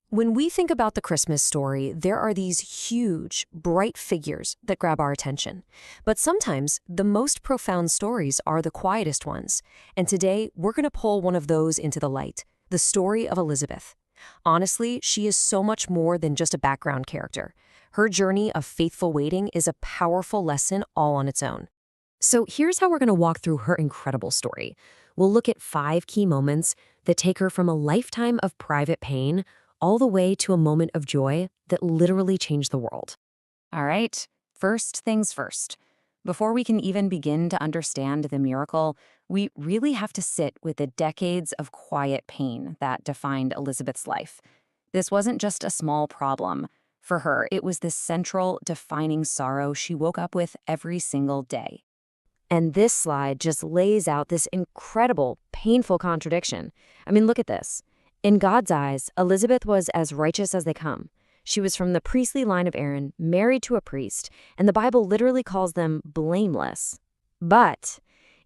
When we think about the Christmas story, there are these huge, bright figures that grab our attention. But sometimes the most profound stories are the quietest ones. And today, we're going to pull one of those into the light, the story of Elizabeth. Honestly, she is so much more than just a background character. Her journey of faithful waiting is a powerful lesson all on its own. So here's how we're going to walk through her incredible story. We'll look at 5 key moments that take her from a lifetime of private pain all the way to a moment of joy that literally changed the world. All right, first things first. Before we can even begin to understand the miracle, we really have to sit with the decades of quiet pain that defined Elizabeth's life. This wasn't just a small problem. For her, it was the central, defining sorrow she woke up with every single day. And this slide just lays out this incredible, painful contradiction. I mean, look at this. In God's eyes, Elizabeth was as righteous as they come. She was from the priestly line of Aaron, married to a priest, and the Bible literally calls them blameless. But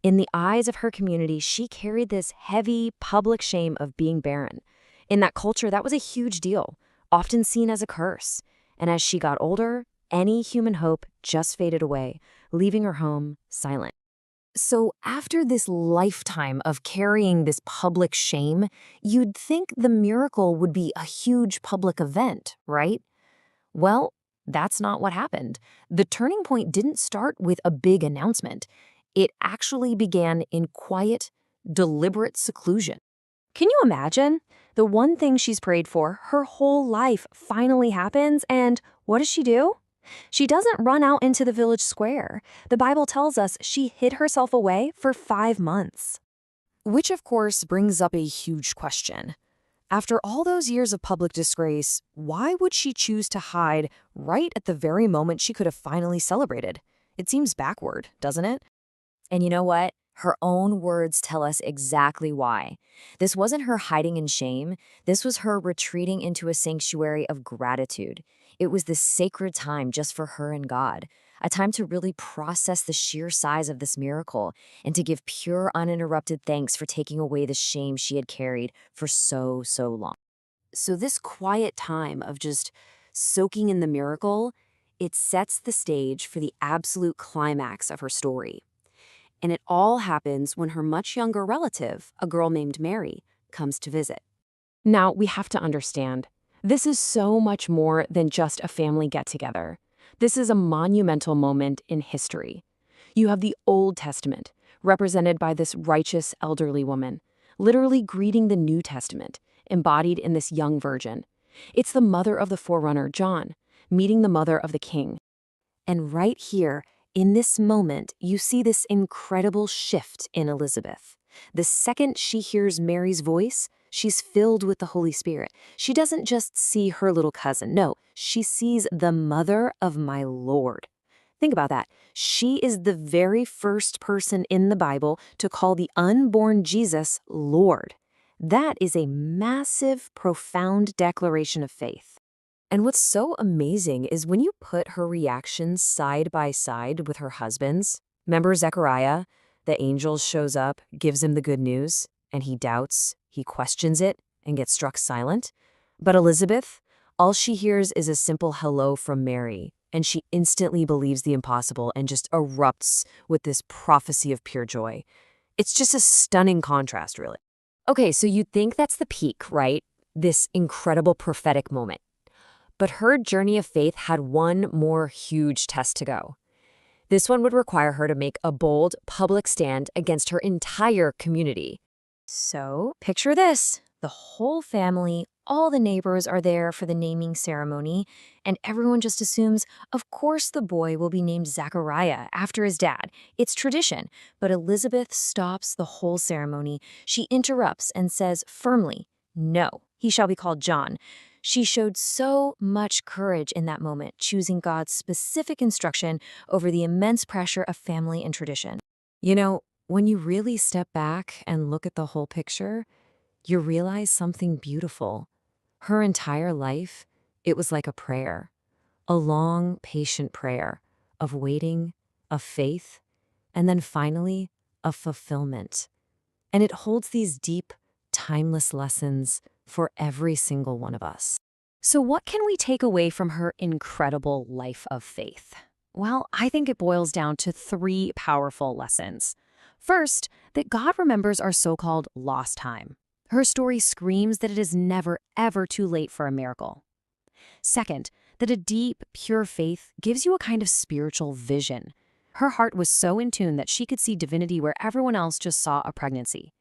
in the eyes of her community, she carried this heavy, public shame of being barren. In that culture, that was a huge deal, often seen as a curse. And as she got older, any human hope just faded away, leaving her home silent. So after this lifetime of carrying this public shame, you'd think the miracle would be a huge public event, right? Well, that's not what happened. The turning point didn't start with a big announcement. It actually began in quiet, deliberate seclusion. Can you imagine? The one thing she's prayed for her whole life finally happens, and what does she do? She doesn't run out into the village square. The Bible tells us she hid herself away for 5 months. Which, of course, brings up a huge question. After all those years of public disgrace, why would she choose to hide right at the very moment she could have finally celebrated? It seems backward, doesn't it? And you know what? Her own words tell us exactly why. This wasn't her hiding in shame. This was her retreating into a sanctuary of gratitude. It was this sacred time just for her and God, a time to really process the sheer size of this miracle and to give pure, uninterrupted thanks for taking away the shame she had carried for so, so long. So this quiet time of just soaking in the miracle, it sets the stage for the absolute climax of her story. And it all happens when her much younger relative, a girl named Mary, comes to visit. Now, we have to understand, this is so much more than just a family get-together. This is a monumental moment in history. You have the Old Testament, represented by this righteous elderly woman, literally greeting the New Testament, embodied in this young virgin. It's the mother of the forerunner, John, meeting the mother of the king. And right here, in this moment, you see this incredible shift in Elizabeth. The second she hears Mary's voice, she's filled with the Holy Spirit. She doesn't just see her little cousin. No, she sees the mother of my Lord. Think about that. She is the very first person in the Bible to call the unborn Jesus Lord. That is a massive, profound declaration of faith. And what's so amazing is when you put her reactions side by side with her husband's. Remember Zechariah? The angel shows up, gives him the good news, and he doubts, he questions it, and gets struck silent. But Elizabeth, all she hears is a simple hello from Mary, and she instantly believes the impossible and just erupts with this prophecy of pure joy. It's just a stunning contrast, really. Okay, so you'd think that's the peak, right? This incredible prophetic moment. But her journey of faith had one more huge test to go. This one would require her to make a bold, public stand against her entire community. So, picture this. The whole family, all the neighbors are there for the naming ceremony, and everyone just assumes, of course the boy will be named Zachariah after his dad. It's tradition. But Elizabeth stops the whole ceremony. She interrupts and says firmly, "No, he shall be called John." She showed so much courage in that moment, choosing God's specific instruction over the immense pressure of family and tradition. You know, when you really step back and look at the whole picture, you realize something beautiful. Her entire life, it was like a prayer, a long, patient prayer of waiting, of faith, and then finally, of fulfillment. And it holds these deep, timeless lessons for every single one of us. So what can we take away from her incredible life of faith? Well, I think it boils down to three powerful lessons. First, that God remembers our so-called lost time. Her story screams that it is never, ever too late for a miracle. Second, that a deep, pure faith gives you a kind of spiritual vision. Her heart was so in tune that she could see divinity where everyone else just saw a pregnancy.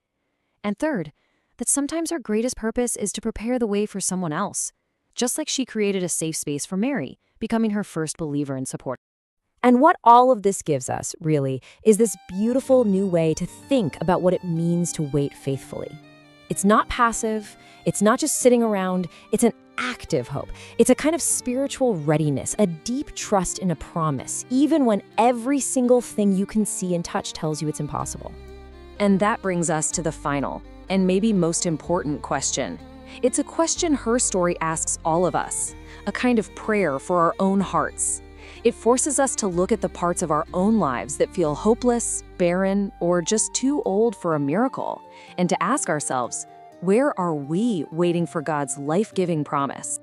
And third, that sometimes our greatest purpose is to prepare the way for someone else, just like she created a safe space for Mary, becoming her first believer and supporter. And what all of this gives us, really, is this beautiful new way to think about what it means to wait faithfully. It's not passive, it's not just sitting around, it's an active hope. It's a kind of spiritual readiness, a deep trust in a promise, even when every single thing you can see and touch tells you it's impossible. And that brings us to the final, and maybe most important question. It's a question her story asks all of us, a kind of prayer for our own hearts. It forces us to look at the parts of our own lives that feel hopeless, barren, or just too old for a miracle, and to ask ourselves, where are we waiting for God's life-giving promise?